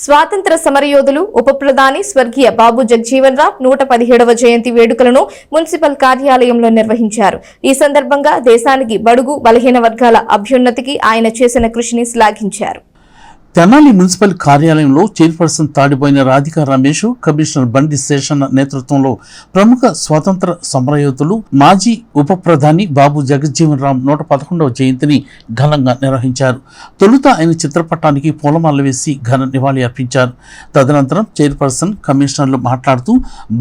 స్వాతంత్ర సమరయోధులు ఉప ప్రధాని స్వర్గీయ బాబు జగజీవన్ రామ్ 117వ జయంతి వేడుకలను మున్సిపల్ కార్యాలయంలో నిర్వహించారు. ఈ సందర్భంగా దేశానికి బడుగు బలహీన వర్గాల అభ్యున్నతికి ఆయన చేసిన కృషిని శ్లాఘించారు. తెనాలి మున్సిపల్ కార్యాలయంలో చైర్పర్సన్ తాడిపోయిన రాధికా రమేష్, కమిషనర్ బండి శేషన్న నేతృత్వంలో ప్రముఖ స్వాతంత్ర సమరయోధులు మాజీ ఉప ప్రధాని బాబు జగజ్జీవన్ రామ్ 111వ జయంతిని ఘనంగా నిర్వహించారు. తొలుత ఆయన చిత్రపటానికి పూలమాల వేసి ఘన నివాళి అర్పించారు. తదనంతరం చైర్పర్సన్, కమిషనర్లు మాట్లాడుతూ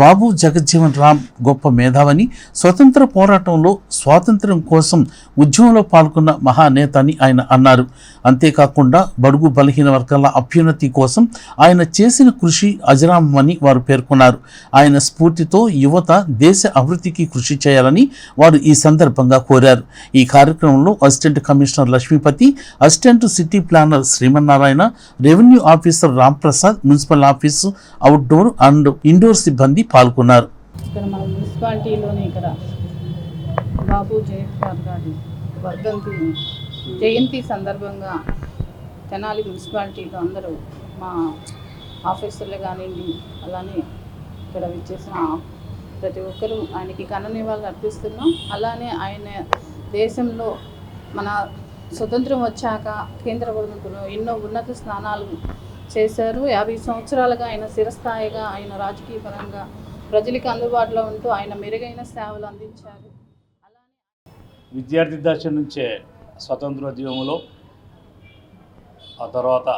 బాబు జగజ్జీవన్ రామ్ గొప్ప మేధావని, స్వతంత్ర పోరాటంలో స్వాతంత్ర్యం కోసం ఉద్యమంలో పాల్గొన్న మహానేత అని ఆయన అన్నారు. అంతేకాకుండా బడుగు బలహీన వర్గాల అభ్యున్నతి కోసం ఆయన చేసిన కృషి అజరామని వారు పేర్కొన్నారు. ఆయన స్ఫూర్తితో యువత దేశ అభివృద్ధికి కృషి చేయాలని వారు ఈ సందర్భంగా కోరారు. ఈ కార్యక్రమంలో assistant commissioner Lakshmipati, assistant city planner Srimannarayana, revenue officer Ramprasad, municipal office outdoor and indoor సిబ్బంది పాల్గొన్నారు. ఇక్కడ మన మున్సిపాలిటీలోని ఇక్కడ బాబు జగజ్జీవన్ గారి వర్ధంతి జయంతి సందర్భంగా తెనాలి మున్సిపాలిటీలో అందరూ మా ఆఫీసర్లు కానివ్వండి, అలానే ఇక్కడ విచ్చేసిన ప్రతి ఒక్కరూ ఆయనకి ఘన నివాళులు అర్పిస్తున్నాం. అలానే ఆయన దేశంలో మన స్వతంత్రం వచ్చాక కేంద్ర ప్రభుత్వంలో ఎన్నో ఉన్నత స్థానాలు చేశారు. 50 సంవత్సరాలుగా ఆయన స్థిరస్థాయిగా ఆయన రాజకీయ పరంగా ప్రజలకు అందుబాటులో ఉంటూ ఆయన మెరుగైన సేవలు అందించారు. అలానే విద్యార్థి దశ నుంచే స్వతంత్రోద్యమంలో, ఆ తర్వాత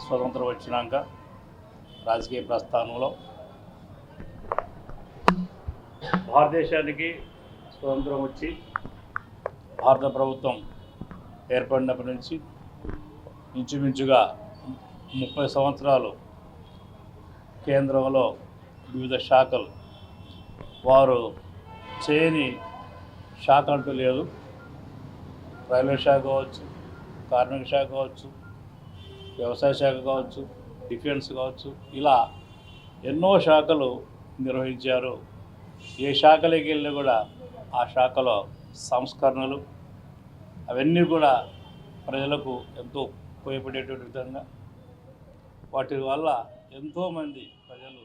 స్వతంత్రం వచ్చినాక రాజకీయ ప్రస్థానంలో భారతదేశానికి స్వతంత్రం వచ్చి భారత ప్రభుత్వం ఏర్పడినప్పటి నుంచి ఇంచుమించుగా 30 సంవత్సరాలు కేంద్రంలో వివిధ శాఖలు వారు చేయని శాఖ అంటూ లేదు. రైల్వే శాఖ కావచ్చు, కార్మిక శాఖ కావచ్చు, వ్యవసాయ శాఖ కావచ్చు, డిఫెన్స్ కావచ్చు, ఇలా ఎన్నో శాఖలు నిర్వహించారు. ఏ శాఖలోకి వెళ్ళినా కూడా ఆ శాఖలో సంస్కరణలు అవన్నీ కూడా ప్రజలకు ఎంతో ఉపయోగపడేటువంటి విధంగా వాటి వల్ల ఎంతోమంది ప్రజలు